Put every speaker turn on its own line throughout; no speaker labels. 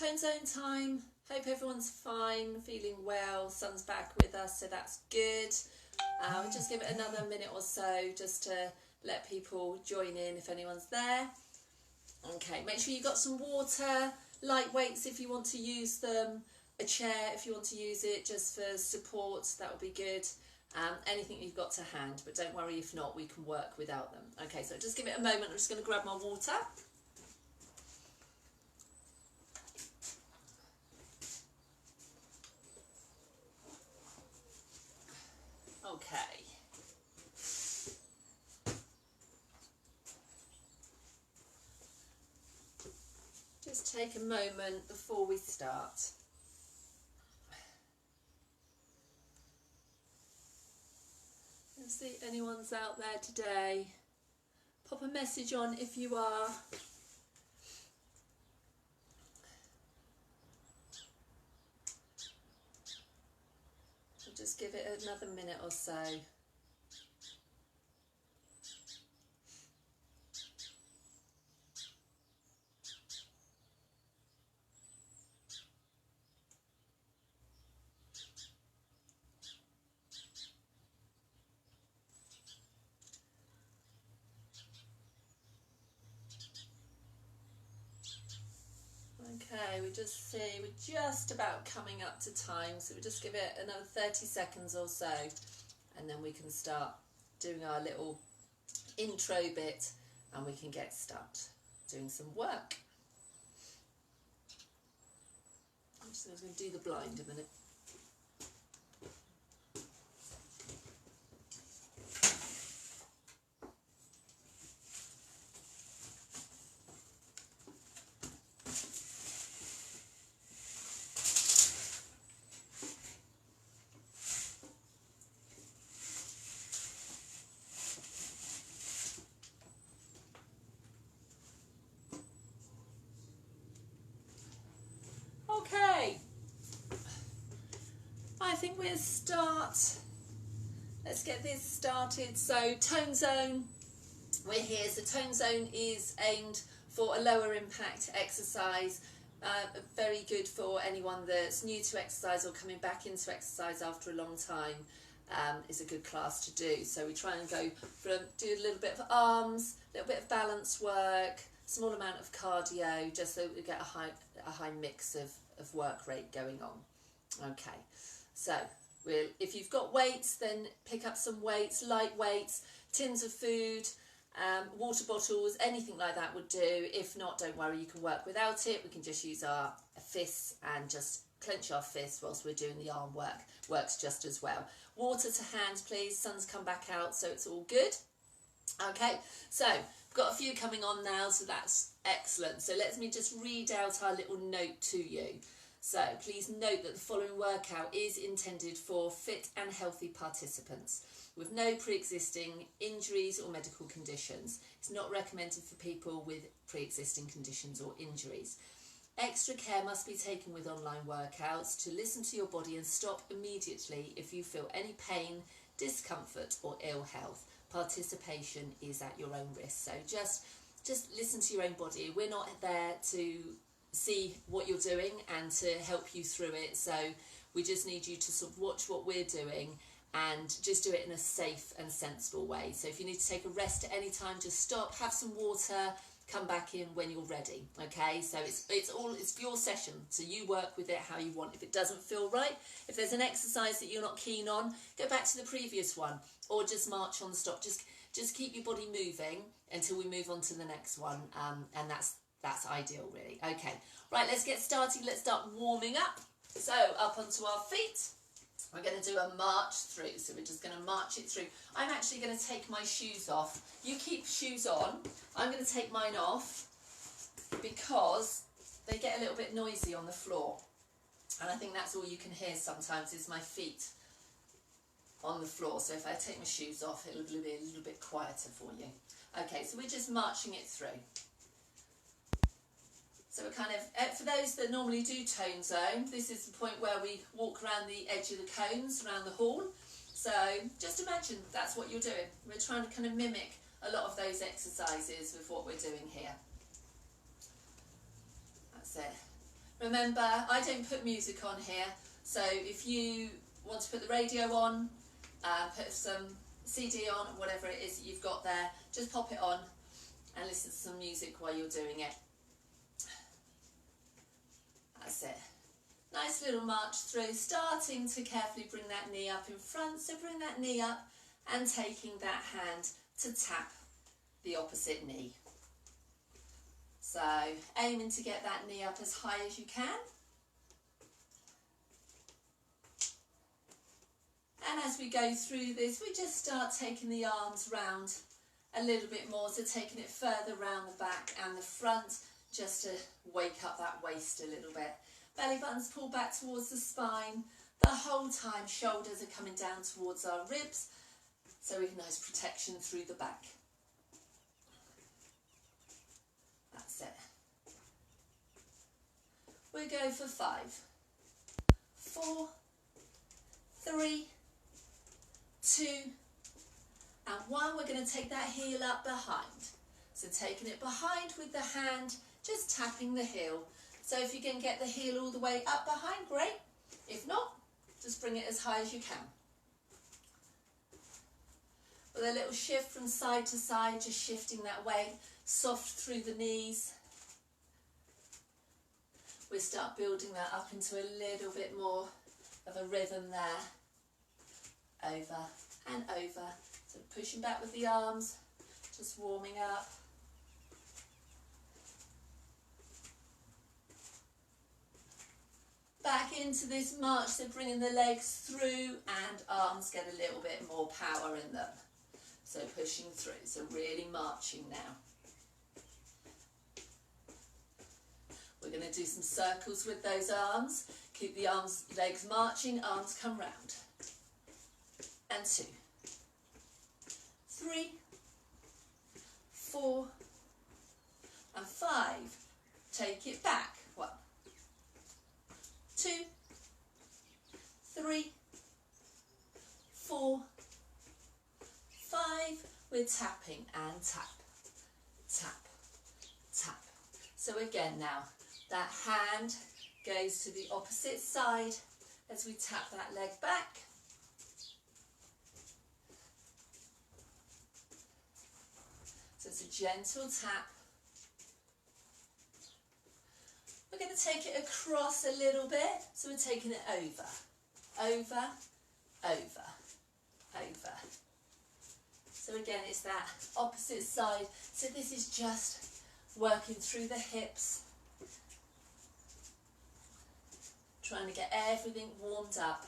tone zone time. Hope everyone's fine, feeling well. Sun's back with us, so that's good. We'll just give it another minute or so just to let people join in if anyone's there. Okay, make sure you've got some water, light weights if you want to use them, a chair if you want to use it just for support, that would be good. Anything you've got to hand, but don't worry if not, we can work without them. Okay, so just give it a moment. I'm just going to grab my water. Okay. Just take a moment before we start. Let's see if anyone's out there today. Pop a message on if you are. We'll just give it another minute or so. Okay, we're just about coming up to time, so we'll just give it another 30 seconds or so, and then we can start doing our little intro bit, and we can get started doing some work. I'm just going to do the blind a minute. Okay, I think we'll start. Let's get this started. So tone zone, we're here. So tone zone is aimed for a lower impact exercise, very good for anyone that's new to exercise or coming back into exercise after a long time. Is a good class to do. So we try and go from do a little bit of arms, a little bit of balance work, small amount of cardio, just so we get a high mix of work rate going on. Okay, so if you've got weights, then pick up some weights, light weights, tins of food, water bottles, anything like that would do. If not, don't worry, you can work without it. We can just use our fists and just clench our fists whilst we're doing the arm work. Works just as well. Water to hand, please. Sun's come back out, so it's all good. Okay, so we've got a few coming on now, so that's excellent. So let me just read out our little note to you. So please note that the following workout is intended for fit and healthy participants with no pre-existing injuries or medical conditions. It's not recommended for people with pre-existing conditions or injuries. Extra care must be taken with online workouts to listen to your body and stop immediately if you feel any pain, discomfort or ill health. Participation is at your own risk. So just listen to your own body. We're not there to see what you're doing and to help you through it. So we just need you to sort of watch what we're doing and just do it in a safe and sensible way. So if you need to take a rest at any time, just stop, have some water, come back in when you're ready. Okay, so it's your session, so you work with it how you want. If it doesn't feel right, if there's an exercise that you're not keen on, go back to the previous one or just march on the stop. Just keep your body moving until we move on to the next one, and that's ideal, really. Okay, right, let's get started. Let's start warming up. So up onto our feet. We're going to do a march through, so we're just going to march it through. I'm actually going to take my shoes off. You keep shoes on. I'm going to take mine off because they get a little bit noisy on the floor. And I think that's all you can hear sometimes is my feet on the floor. So if I take my shoes off, it'll be a little bit quieter for you. Okay, so we're just marching it through. So we're kind of, for those that normally do tone zone, this is the point where we walk around the edge of the cones, around the hall. So just imagine that's what you're doing. We're trying to kind of mimic a lot of those exercises with what we're doing here. That's it. Remember, I don't put music on here, so if you want to put the radio on, put some CD on, whatever it is that you've got there, just pop it on and listen to some music while you're doing it. That's it. Nice little march through, starting to carefully bring that knee up in front. So bring that knee up and taking that hand to tap the opposite knee. So aiming to get that knee up as high as you can. And as we go through this, we just start taking the arms round a little bit more, so taking it further round the back and the front, just to wake up that waist a little bit. Belly buttons pull back towards the spine. The whole time shoulders are coming down towards our ribs, so we have nice protection through the back. That's it. We go for 5, 4, 3, 2 and 1. We're going to take that heel up behind. So taking it behind with the hand, just tapping the heel. So if you can get the heel all the way up behind, great. If not, just bring it as high as you can. With a little shift from side to side, just shifting that weight, soft through the knees. We start building that up into a little bit more of a rhythm there. Over and over. So pushing back with the arms, just warming up. Back into this march, so bringing the legs through and arms get a little bit more power in them. So pushing through, so really marching now. We're going to do some circles with those arms. Keep the arms, legs marching, arms come round. And 2, 3, 4 and 5. Take it back. 1, 2, 3, 4, 5. We're tapping and tap, tap, tap. So again now, that hand goes to the opposite side as we tap that leg back. So it's a gentle tap. We're going to take it across a little bit, so we're taking it over, over, over, over. So again, it's that opposite side. So this is just working through the hips, trying to get everything warmed up.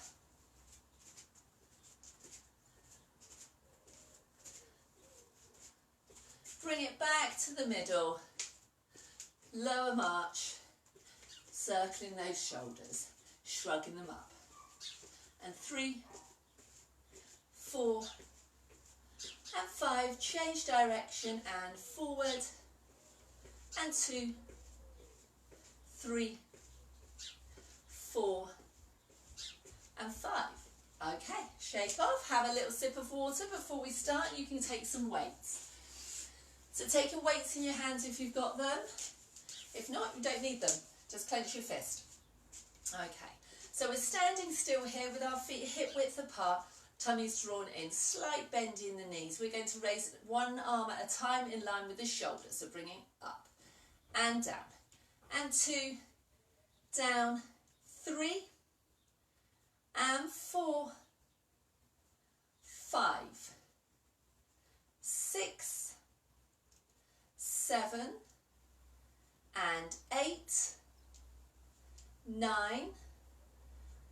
Bring it back to the middle, lower march, circling those shoulders, shrugging them up. And 3, 4 and 5, change direction and forward. And 2, 3, 4 and 5. Okay, shake off, have a little sip of water before we start. You can take some weights. So taking weights in your hands if you've got them. If not, you don't need them. Just clench your fist. Okay, so we're standing still here with our feet hip width apart, tummy's drawn in, slight bend in the knees. We're going to raise one arm at a time in line with the shoulders. So bringing up and down. And 2, down, 3 and 4, 5, 6, 7 and 8, 9,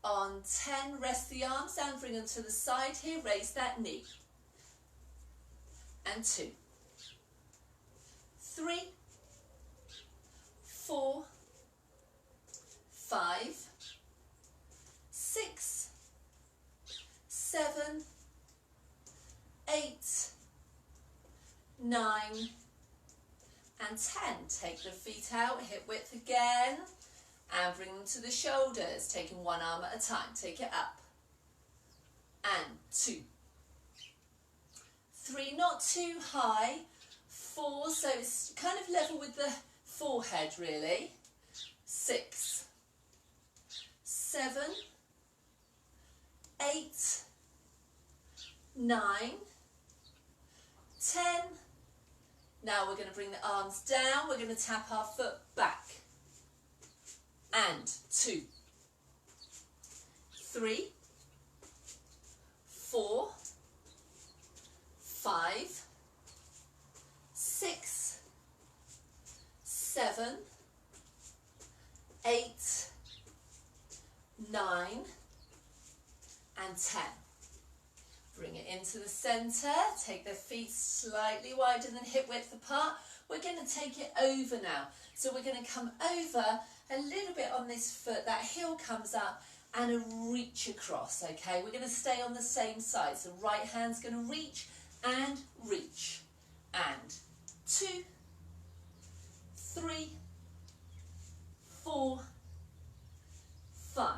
on 10, rest the arms down, bring them to the side here, raise that knee. And 2, 3, 4, 5, 6, 7, 8, 9 and 10. Take the feet out, hip width again, and bring them to the shoulders, taking one arm at a time. Take it up. And 2, 3, not too high, 4, so it's kind of level with the forehead really, 6, 7, 8, 9, 10. Now we're going to bring the arms down. We're going to tap our foot back. And 2, 3, 4, 5, 6, 7, 8, 9 and 10. Bring it into the centre, take the feet slightly wider than hip width apart. We're going to take it over now. So we're going to come over a little bit on this foot, that heel comes up and a reach across, okay? We're going to stay on the same side. So right hand's going to reach and reach. And 2, 3, 4, 5,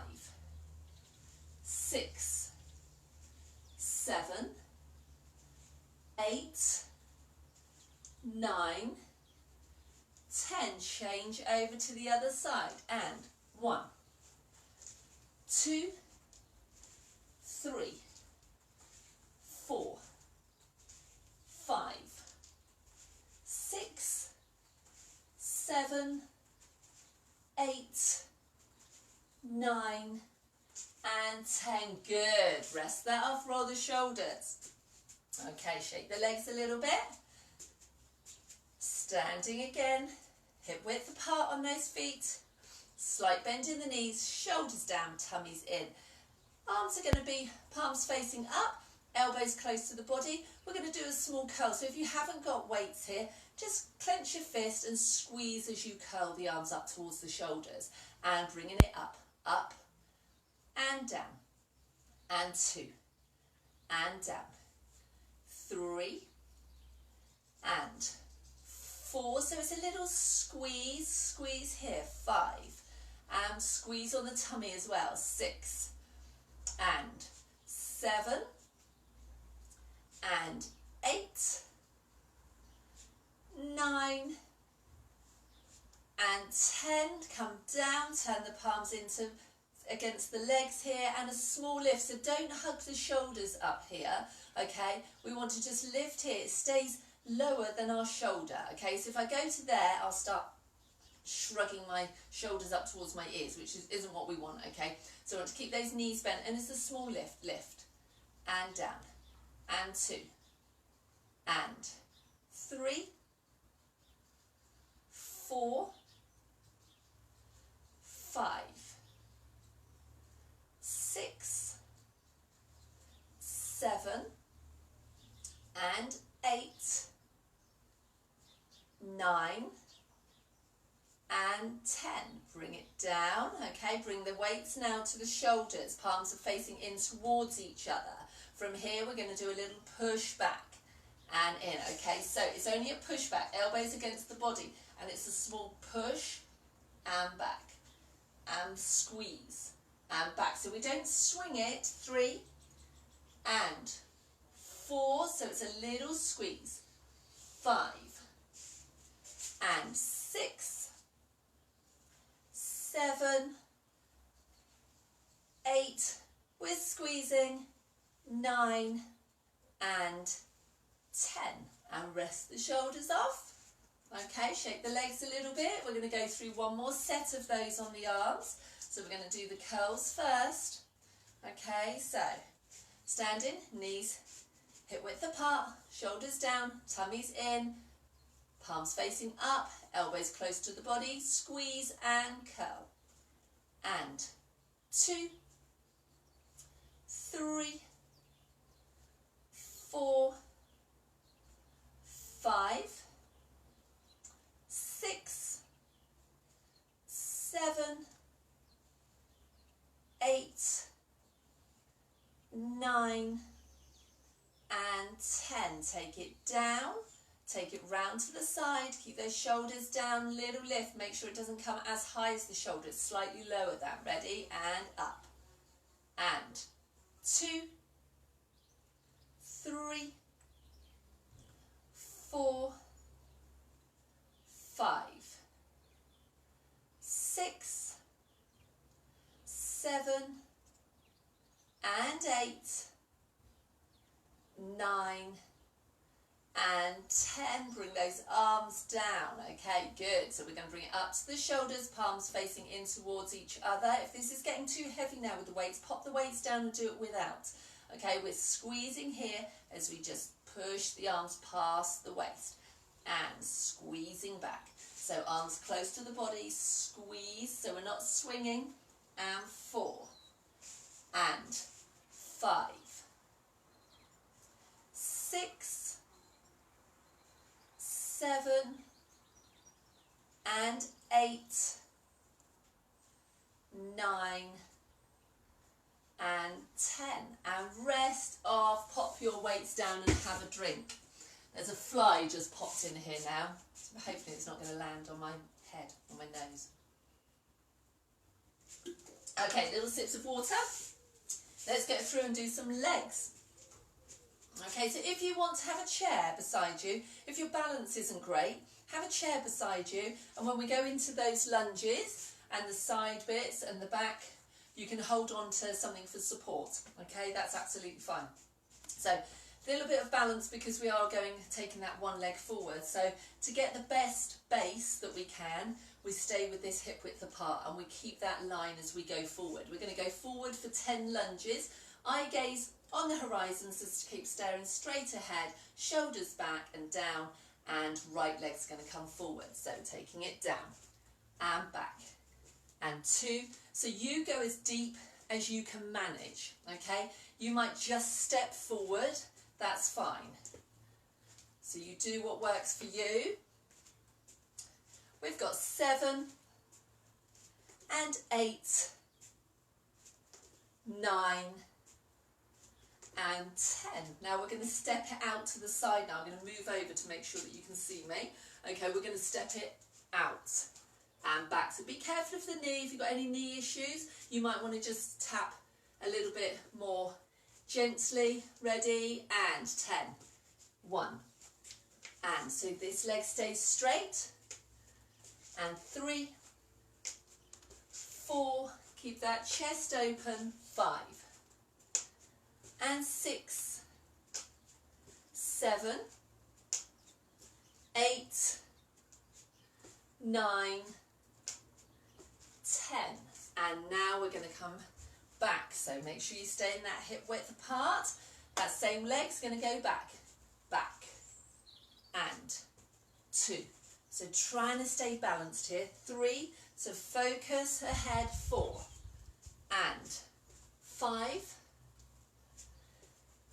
6, 7, 8, 9, 10. Change over to the other side. And 1, 2, 3, 4, 5, 6, 7, 8, 9 and 10. Good. Rest that off, roll the shoulders. Okay, shake the legs a little bit. Standing again, hip width apart on those feet. Slight bend in the knees, shoulders down, tummies in. Arms are going to be palms facing up, elbows close to the body. We're going to do a small curl. So if you haven't got weights here, just clench your fist and squeeze as you curl the arms up towards the shoulders. And bringing it up, up and down. And 2 and down. 3 and 4. So it's a little squeeze, squeeze here. 5. And squeeze on the tummy as well. 6 and 7 and 8, 9 and 10. Come down, turn the palms into against the legs here and a small lift. So don't hug the shoulders up here, okay? We want to just lift here. It stays lower than our shoulder, okay? So if I go to there, I'll start shrugging my shoulders up towards my ears, which isn't what we want, okay? So I want to keep those knees bent, and it's a small lift, and down, and 2, and 3, 4, 5, 6, 7, and 8, 9, and 10. Bring it down, okay? Bring the weights now to the shoulders. Palms are facing in towards each other. From here, we're going to do a little push back and in, okay? So it's only a push back, elbows against the body, and it's a small push and back and squeeze and back. So we don't swing it. 3 and 4, so it's a little squeeze. 5 and 6, 7, 8, we're squeezing, 9 and 10, and rest the shoulders off. Okay, shake the legs a little bit. We're going to go through one more set of those on the arms. So we're going to do the curls first. Okay, so standing, knees hip width apart, shoulders down, tummies in, palms facing up, elbows close to the body, squeeze and curl. And 2, 3, 4, 5, 6, 7, 8, 9 and 10. Take it down, take it round to the side, keep those shoulders down, little lift, make sure it doesn't come as high as the shoulders, slightly lower that. Ready? And up. And 2, 3, 4, 5, 6, 7 and 8, 9 and 10. Bring those arms down. Okay, good. So we're going to bring it up to the shoulders, palms facing in towards each other. If this is getting too heavy now with the weights, pop the weights down and do it without. Okay, we're squeezing here as we just push the arms past the waist and squeezing back. So arms close to the body, squeeze so we're not swinging, and 4 and 5, 6, 7 and 8, 9 and 10. And rest off, pop your weights down and have a drink. There's a fly just popped in here now. So hopefully it's not going to land on my head or my nose. Okay, little sips of water. Let's go through and do some legs. Okay, so if you want to have a chair beside you, if your balance isn't great, have a chair beside you, and when we go into those lunges and the side bits and the back, you can hold on to something for support. Okay, that's absolutely fine. So a little bit of balance because we are taking that one leg forward. So to get the best base that we can, we stay with this hip width apart and we keep that line as we go forward. We're going to go forward for 10 lunges. Eye gaze on the horizon, so to keep staring straight ahead, shoulders back and down, and right leg's going to come forward. So taking it down and back and 2. So you go as deep as you can manage, okay? You might just step forward, that's fine. So you do what works for you. We've got 7 and 8, 9 and 10. Now we're going to step it out to the side now. I'm going to move over to make sure that you can see me. Okay, we're going to step it out and back. So be careful of the knee. If you've got any knee issues, you might want to just tap a little bit more gently. Ready, and 10. 1. And so this leg stays straight. And 3, 4, keep that chest open. 5. And 6, 7, 8, 9, 10. And now we're going to come back. So make sure you stay in that hip width apart. That same leg's going to go back, back, and 2. So trying to stay balanced here. 3, so focus ahead. 4, and 5,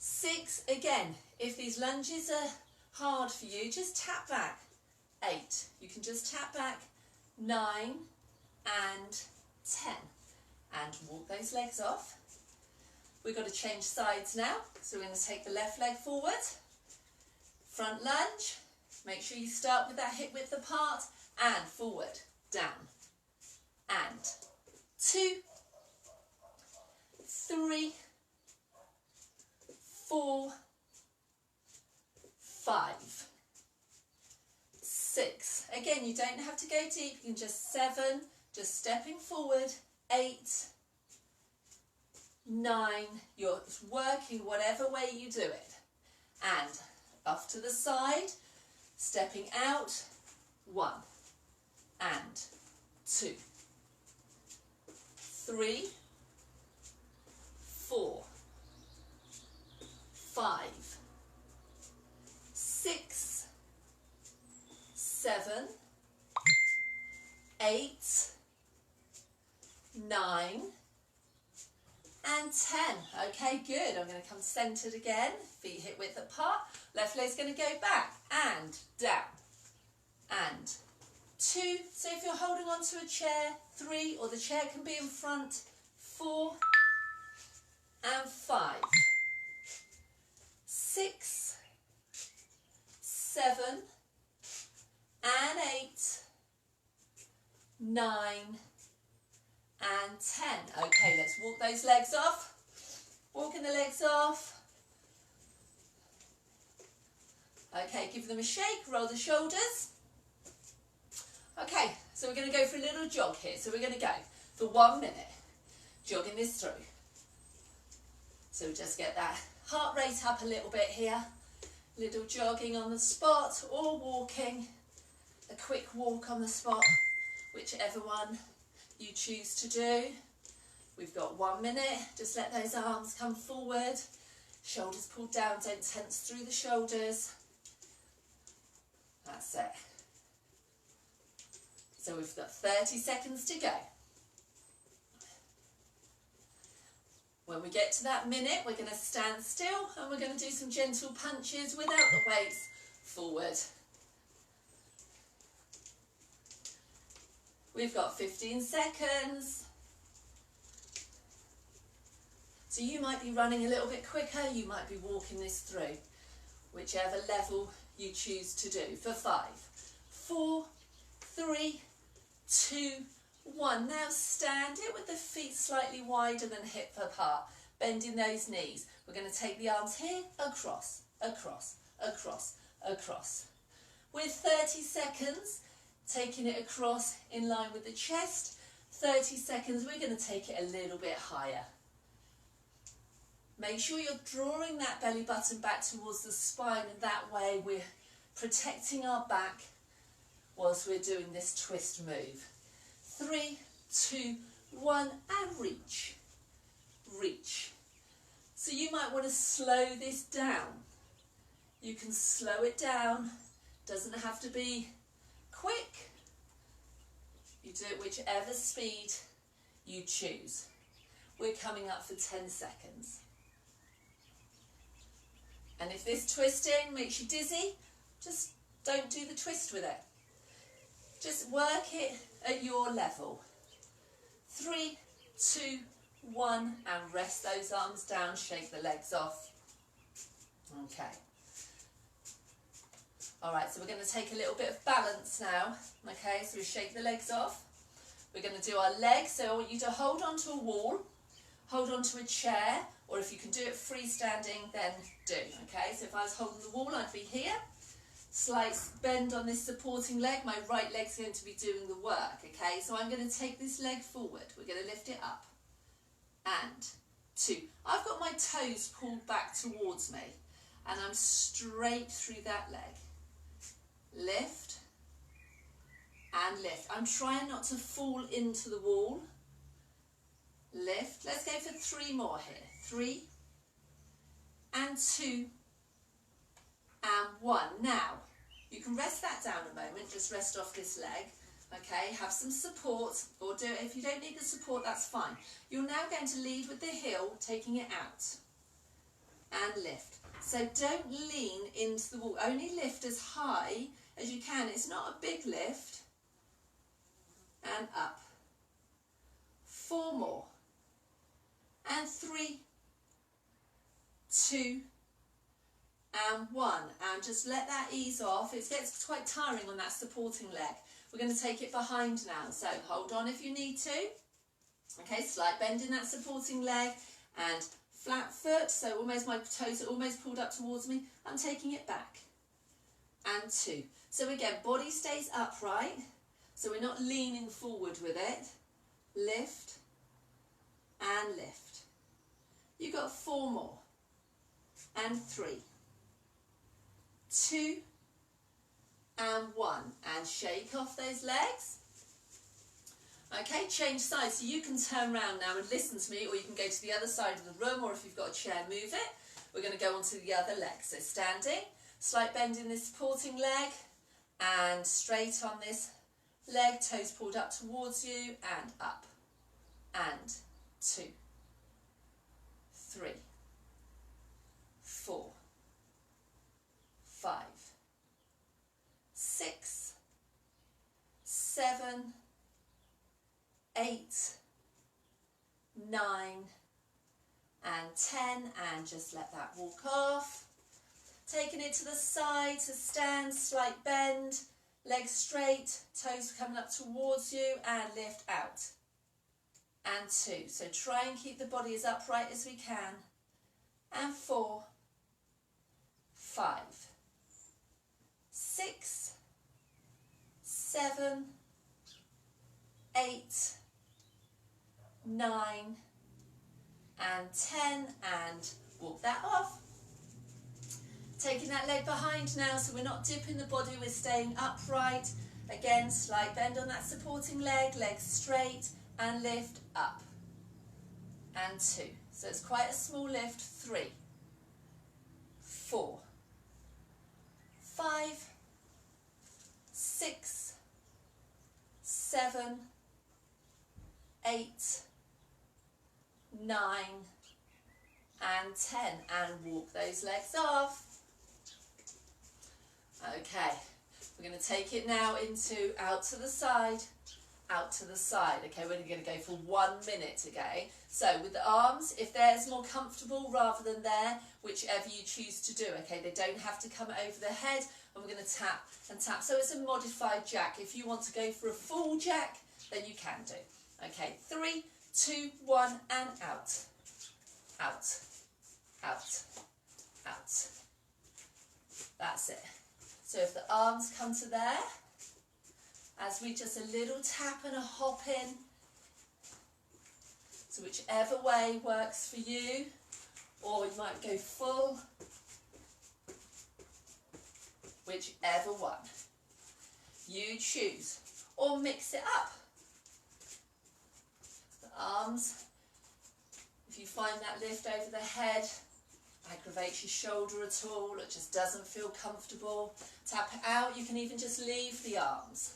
6, again, if these lunges are hard for you, just tap back. 8, you can just tap back. 9 and 10. And walk those legs off. We've got to change sides now. So we're going to take the left leg forward. Front lunge. Make sure you start with that hip width apart. And forward, down. And 2, 3, 4, 5, 6. Again, you don't have to go deep. You can just 7, just stepping forward. 8, 9. You're working whatever way you do it. And off to the side, stepping out. 1 and 2, 3, 4, 5, 6, 7, 8, 9 and 10. Okay, good. I'm going to come centered again. Feet hip width apart. Left leg's going to go back and down and 2. So if you're holding on to a chair, 3, or the chair can be in front. 4 and 5, 6, 7 and 8, 9 and 10. Okay, let's walk those legs off. Walking the legs off. Okay, give them a shake, roll the shoulders. Okay, so we're going to go for a little jog here. So we're going to go for 1 minute. jogging this through. So we just get that heart rate up a little bit here. Little jogging on the spot or walking. A quick walk on the spot, whichever one you choose to do. We've got 1 minute. Just let those arms come forward. Shoulders pulled down, don't tense through the shoulders. That's it. So we've got 30 seconds to go. When we get to that minute, we're going to stand still and we're going to do some gentle punches without the weights forward. We've got 15 seconds. So you might be running a little bit quicker, you might be walking this through, whichever level you choose to do. For 5, 4, 3, 2, 1. Now stand it with the feet slightly wider than hip apart, bending those knees. We're going to take the arms here, across, across, across, across. With 30 seconds, taking it across in line with the chest. 30 seconds, we're going to take it a little bit higher. Make sure you're drawing that belly button back towards the spine, and that way we're protecting our back whilst we're doing this twist move. 3, 2, 1, and reach. Reach. So you might want to slow this down. You can slow it down. Doesn't have to be quick. You do it whichever speed you choose. We're coming up for 10 seconds. And if this twisting makes you dizzy, just don't do the twist with it. Just work it at your level. 3, 2, 1, and rest those arms down, shake the legs off. Okay. All right, so we're going to take a little bit of balance now. Okay, so we shake the legs off. We're going to do our legs, so I want you to hold onto a wall, hold onto a chair, or if you can do it freestanding, then do. Okay, so if I was holding the wall, I'd be here. Slight bend on this supporting leg. My right leg's going to be doing the work. Okay, so I'm going to take this leg forward. We're going to lift it up. And 2. I've got my toes pulled back towards me, and I'm straight through that leg. Lift and lift. I'm trying not to fall into the wall. Lift. Let's go for 3 more here. 3 and 2 and 1. Now, you can rest that down a moment. Just rest off this leg. Okay, have some support, or do it if you don't need the support, that's fine. You're now going to lead with the heel, taking it out and lift. So don't lean into the wall. Only lift as high as you can. It's not a big lift. And up. 4 more. And 3, 2, and 1. And just let that ease off. It gets quite tiring on that supporting leg. We're going to take it behind now. So hold on if you need to. Okay, slight bend in that supporting leg and flat foot. So almost my toes are almost pulled up towards me. I'm taking it back. And 2. So again, body stays upright. So we're not leaning forward with it. Lift and lift. You've got 4 more. And 3, 2, and 1. And shake off those legs. Okay, change sides. So you can turn around now and listen to me, or you can go to the other side of the room, or if you've got a chair, move it. We're going to go on to the other leg. So standing, slight bend in this supporting leg, and straight on this leg, toes pulled up towards you, and up. And 2, 3, 4, 5, 6, 7, 8, 9, and 10, and just let that walk off. Taking it to the side, to stand, slight bend, legs straight, toes coming up towards you, and lift out. And 2. So try and keep the body as upright as we can. And 4, 5, 6, 7, 8, 9, and 10, and walk that off. Taking that leg behind now, so we're not dipping the body, we're staying upright. Again, slight bend on that supporting leg, legs straight, and lift up. And 2. So it's quite a small lift. 3, 4, 5, 6, 7, 8, 9, and 10. And walk those legs off. Okay, we're going to take it now into out to the side, out to the side. Okay, we're going to go for 1 minute, okay? So with the arms, if there's more comfortable rather than there, whichever you choose to do, okay? They don't have to come over the head, and we're going to tap and tap. So it's a modified jack. If you want to go for a full jack, then you can do. Okay, 3, 2, 1, and out. Out, out, out. That's it. So if the arms come to there, as we just a little tap and a hop in, so whichever way works for you, or you might go full, whichever one you choose, or mix it up. The arms, if you find that lift over the head aggravates your shoulder at all, it just doesn't feel comfortable, tap it out. You can even just leave the arms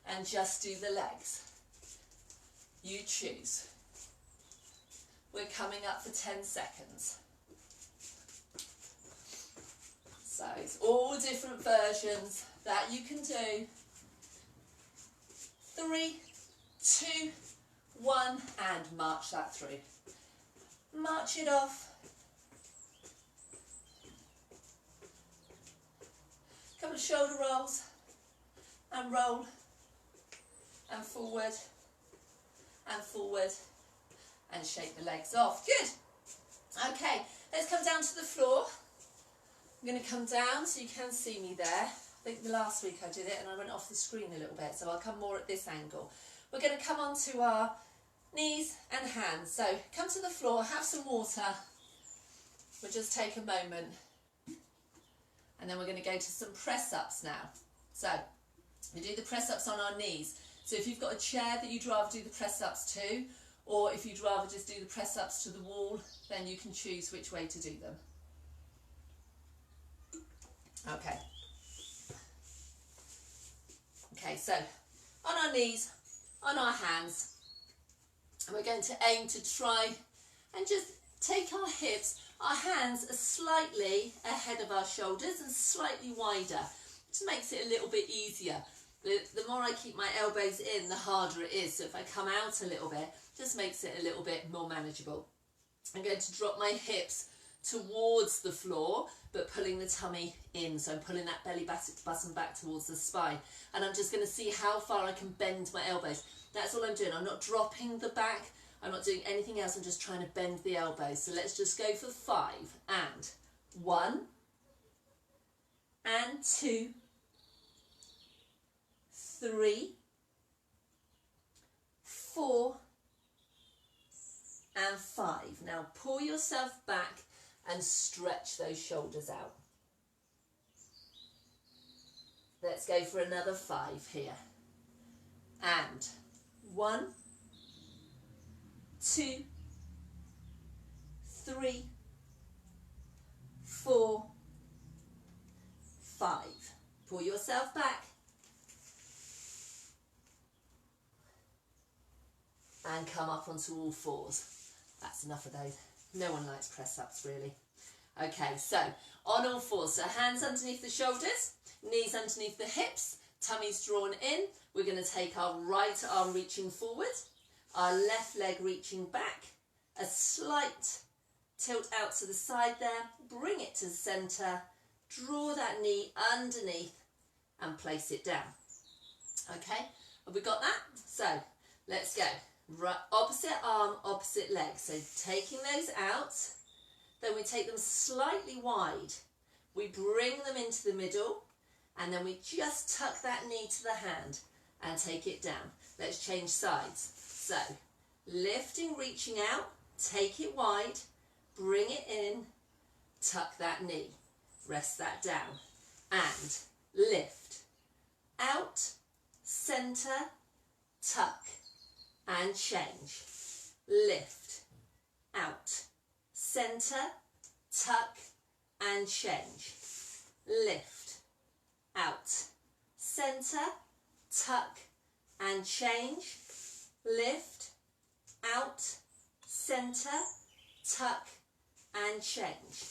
and just do the legs. You choose. We're coming up for 10 seconds. So it's all different versions that you can do. 3, 2, 1, and march that through. March it off. Couple of shoulder rolls, and roll, and forward, and shake the legs off. Good. Okay, let's come down to the floor. I'm going to come down so you can see me there. I think the last week I did it and I went off the screen a little bit, so I'll come more at this angle. We're going to come onto our knees and hands. So come to the floor, have some water. We'll just take a moment. And then we're going to go to some press-ups now. So we do the press-ups on our knees. So if you've got a chair that you'd rather do the press-ups to, or if you'd rather just do the press-ups to the wall, then you can choose which way to do them. Okay. Okay, so on our knees, on our hands, and we're going to aim to try and just take our hips. Our hands are slightly ahead of our shoulders and slightly wider. Just makes it a little bit easier. The more I keep my elbows in, the harder it is. So if I come out a little bit, just makes it a little bit more manageable. I'm going to drop my hips towards the floor, but pulling the tummy in. So I'm pulling that belly button back towards the spine. And I'm just going to see how far I can bend my elbows. That's all I'm doing. I'm not dropping the back. I'm not doing anything else, I'm just trying to bend the elbows. So let's just go for 5, and 1, and 2, 3, 4, and 5. Now pull yourself back and stretch those shoulders out. Let's go for another 5 here. And 1, 2, 3, 4, 5. Pull yourself back. And come up onto all fours. That's enough of those. No one likes press-ups really. Okay, so on all fours. So hands underneath the shoulders, knees underneath the hips, tummy's drawn in. We're going to take our right arm reaching forward, our left leg reaching back, a slight tilt out to the side there, bring it to the centre, draw that knee underneath and place it down. Okay, have we got that? So let's go. Opposite arm, opposite leg. So taking those out, then we take them slightly wide. We bring them into the middle and then we just tuck that knee to the hand and take it down. Let's change sides. So lifting, reaching out, take it wide, bring it in, tuck that knee, rest that down, and lift, out, centre, tuck, and change, lift, out, centre, tuck, and change, lift, out, centre, tuck, and change, lift, out, centre, tuck, and change,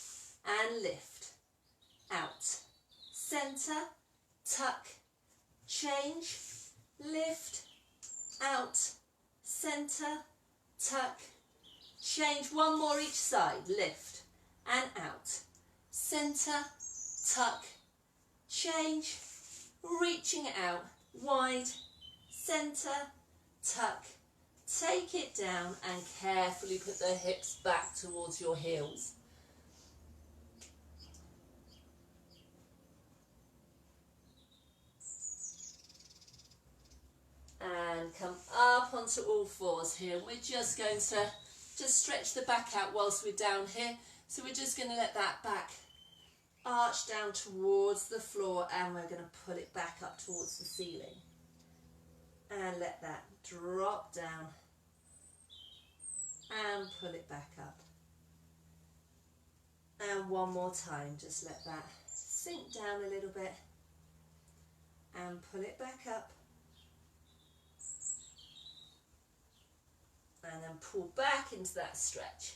and lift, out, centre, tuck, change, lift, out, centre, tuck, change. One more each side, lift and out, centre, tuck, change, reaching it out, wide, centre, tuck, take it down and carefully put the hips back towards your heels. And come up onto all fours here. We're just going to just stretch the back out whilst we're down here. So we're just going to let that back arch down towards the floor, and we're going to put it back up towards the ceiling. And let that drop down and pull it back up. And one more time, just let that sink down a little bit and pull it back up. And then pull back into that stretch.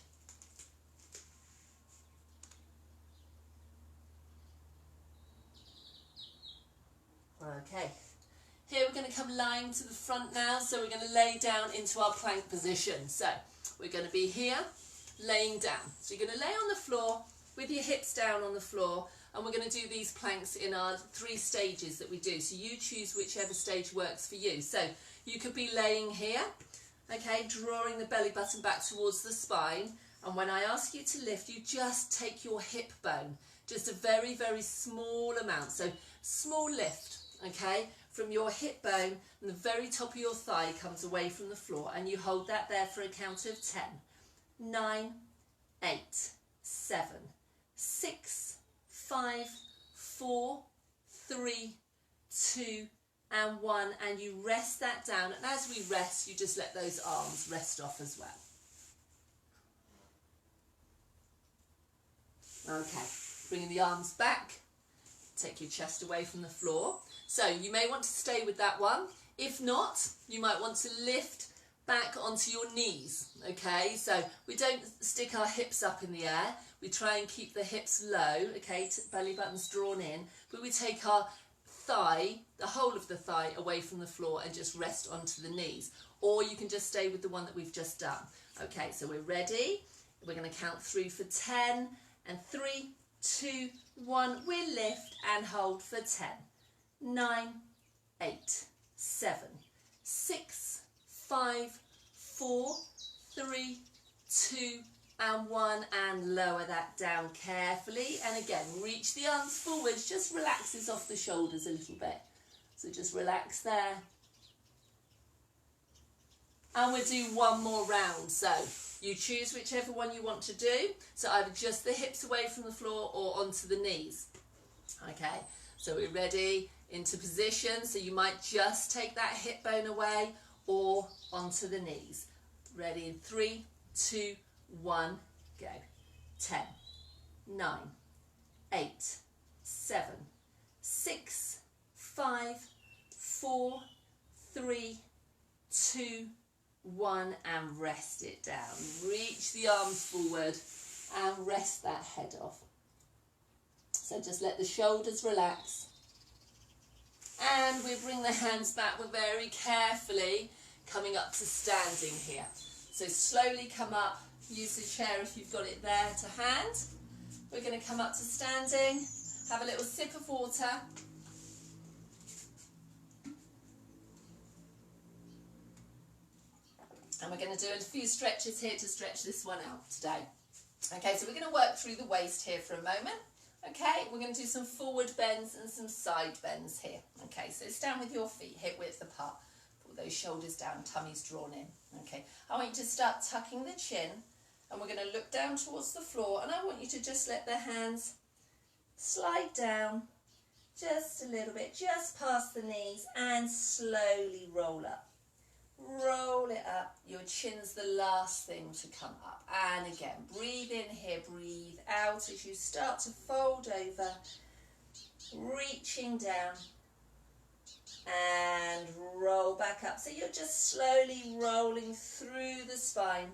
Okay, here we're going to come lying to the front now, so we're going to lay down into our plank position. So we're going to be here, laying down. So you're going to lay on the floor with your hips down on the floor, and we're going to do these planks in our 3 stages that we do. So you choose whichever stage works for you. So you could be laying here, okay, drawing the belly button back towards the spine, and when I ask you to lift, you just take your hip bone, just a very, very small amount. So small lift, okay, from your hip bone, and the very top of your thigh comes away from the floor, and you hold that there for a count of 10, 9, 8, 7, 6, 5, 4, 3, 2, and 1, and you rest that down, and as we rest, you just let those arms rest off as well. Okay, bringing the arms back, take your chest away from the floor. So you may want to stay with that one. If not, you might want to lift back onto your knees, okay? So we don't stick our hips up in the air. We try and keep the hips low, okay, belly button's drawn in, but we take our thigh, the whole of the thigh, away from the floor and just rest onto the knees. Or you can just stay with the one that we've just done. Okay, so we're ready. We're going to count through for 10, and 3, 2, 1. We lift and hold for 10, 9, 8, 7, 6, 5, 4, 3, 2, and 1, and lower that down carefully. And again, reach the arms forwards, just relaxes off the shoulders a little bit. So just relax there. And we'll do one more round. So you choose whichever one you want to do. So either just the hips away from the floor or onto the knees. Okay, so we're ready, into position. So you might just take that hip bone away or onto the knees. Ready in 3, 2, 1, go. 10, 9, 8, 7, 6, 5, 4, 3, 2, 1, and rest it down. Reach the arms forward and rest that head off. So just let the shoulders relax. And we bring the hands back. We're very carefully coming up to standing here. So slowly come up. Use the chair if you've got it there to hand. We're going to come up to standing. Have a little sip of water. And we're going to do a few stretches here to stretch this one out today. Okay, so we're going to work through the waist here for a moment. Okay, we're going to do some forward bends and some side bends here. Okay, so stand with your feet hip width apart. Pull those shoulders down, tummy's drawn in. Okay, I want you to start tucking the chin And we're going to look down towards the floor, and I want you to just let the hands slide down just a little bit, just past the knees, and slowly roll up. Roll it up. Your chin's the last thing to come up. And again, breathe in here, breathe out as you start to fold over, reaching down and roll back up. So you're just slowly rolling through the spine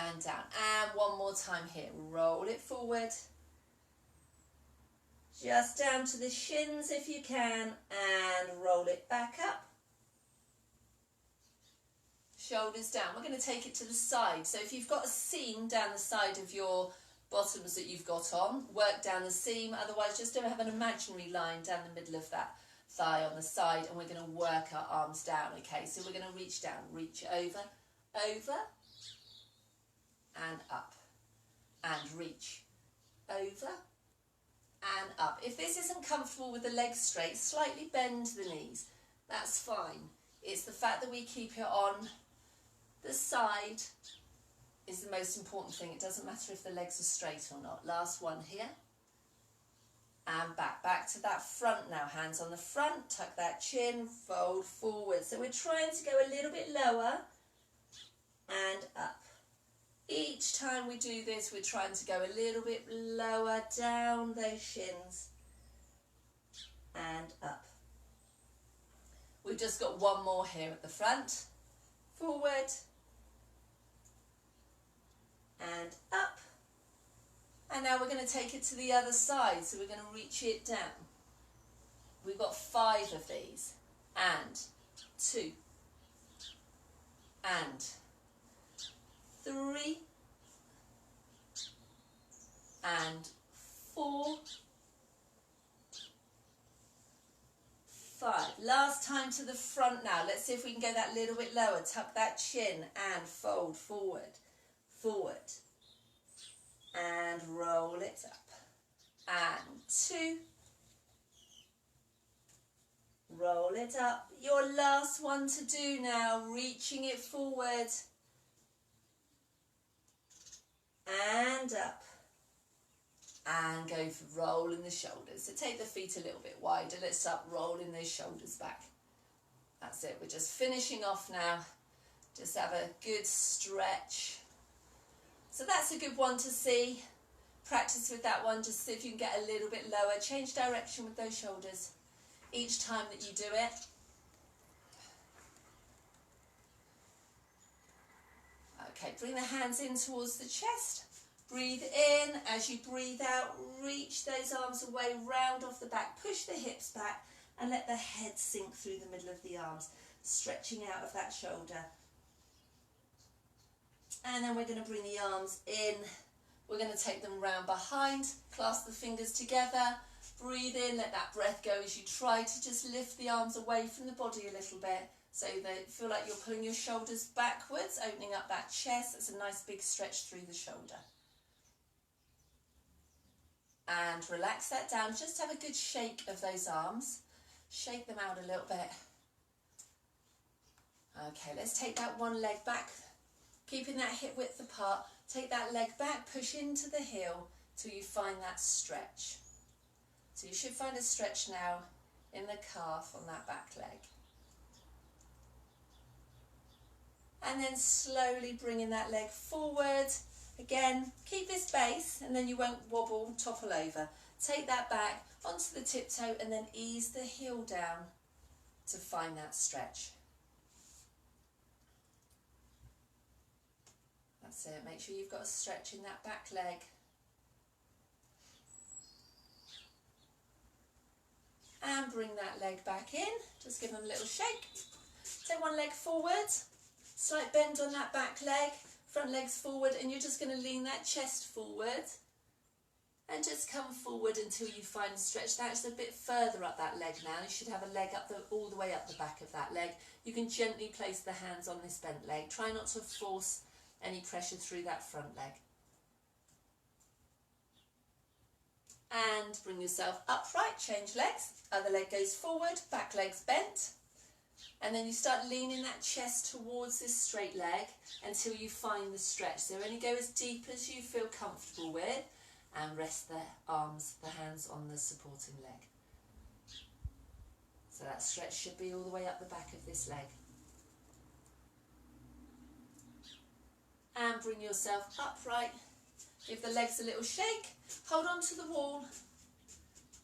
and down. And one more time here, roll it forward. Just down to the shins if you can, and roll it back up. Shoulders down. We're going to take it to the side. So if you've got a seam down the side of your bottoms that you've got on, work down the seam. Otherwise, just don't have an imaginary line down the middle of that thigh on the side, and we're going to work our arms down. Okay, so we're going to reach down, reach over, over, and up, and reach, over, and up. If this isn't comfortable with the legs straight, slightly bend the knees. That's fine. It's the fact that we keep it on the side is the most important thing. It doesn't matter if the legs are straight or not. Last one here. And back to that front now. Hands on the front, tuck that chin, fold forward. So we're trying to go a little bit lower and up. Each time we do this, we're trying to go a little bit lower down those shins and up. We've just got one more here at the front. Forward and up. And now we're going to take it to the other side. So we're going to reach it down. We've got 5 of these. And 2. And 3. And 4. 5. Last time to the front now. Let's see if we can go that little bit lower. Tuck that chin and fold forward. Forward. And roll it up. And 2. Roll it up. Your last one to do now. Reaching it forward. And up. And go for rolling the shoulders. So take the feet a little bit wider. Let's start rolling those shoulders back. That's it. We're just finishing off now. Just have a good stretch. So that's a good one to see. Practice with that one. Just see if you can get a little bit lower. Change direction with those shoulders each time that you do it. Okay, bring the hands in towards the chest. Breathe in. As you breathe out, reach those arms away, round off the back, push the hips back and let the head sink through the middle of the arms, stretching out of that shoulder. And then we're going to bring the arms in. We're going to take them round behind, clasp the fingers together, breathe in, let that breath go as you try to just lift the arms away from the body a little bit so that you feel like you're pulling your shoulders backwards, opening up that chest. It's a nice big stretch through the shoulder. And relax that down. Just have a good shake of those arms. Shake them out a little bit. Okay, let's take that one leg back. Keeping that hip width apart, take that leg back, push into the heel till you find that stretch. So you should find a stretch now in the calf on that back leg. And then slowly bringing that leg forward. Again, keep this base and then you won't wobble, topple over. Take that back onto the tiptoe and then ease the heel down to find that stretch. That's it. Make sure you've got a stretch in that back leg. And bring that leg back in. Just give them a little shake. Take one leg forward. Slight bend on that back leg. Front leg's forward, and you're just going to lean that chest forward. And just come forward until you find a stretch. That's a bit further up that leg now. You should have a leg up all the way up the back of that leg. You can gently place the hands on this bent leg. Try not to force any pressure through that front leg. And bring yourself upright, change legs. Other leg goes forward, back leg's bent. And then you start leaning that chest towards this straight leg until you find the stretch. So only go as deep as you feel comfortable with, and rest the arms, the hands on the supporting leg. So that stretch should be all the way up the back of this leg. And bring yourself upright. Give the legs a little shake. Hold on to the wall.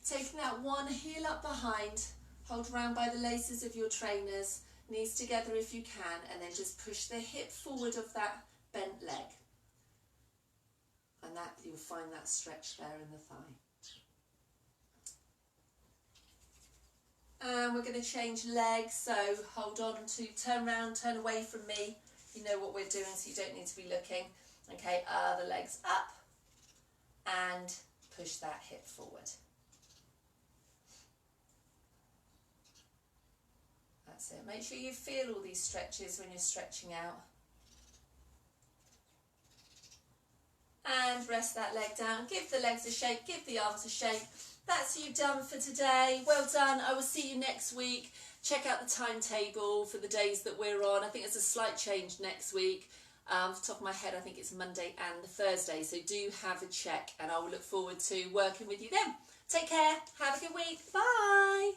Taking that one heel up behind. Hold round by the laces of your trainers. Knees together if you can. And then just push the hip forward of that bent leg. And that you'll find that stretch there in the thigh. And we're going to change legs. So hold on to, turn around, turn away from me. You know what we're doing, so you don't need to be looking. Okay, other legs up and push that hip forward. That's it. Make sure you feel all these stretches when you're stretching out. And rest that leg down. Give the legs a shake, give the arms a shake. That's you done for today. Well done. I will see you next week. Check out the timetable for the days that we're on. I think there's a slight change next week. Off the top of my head, I think it's Monday and Thursday. So do have a check, and I will look forward to working with you then. Take care. Have a good week. Bye.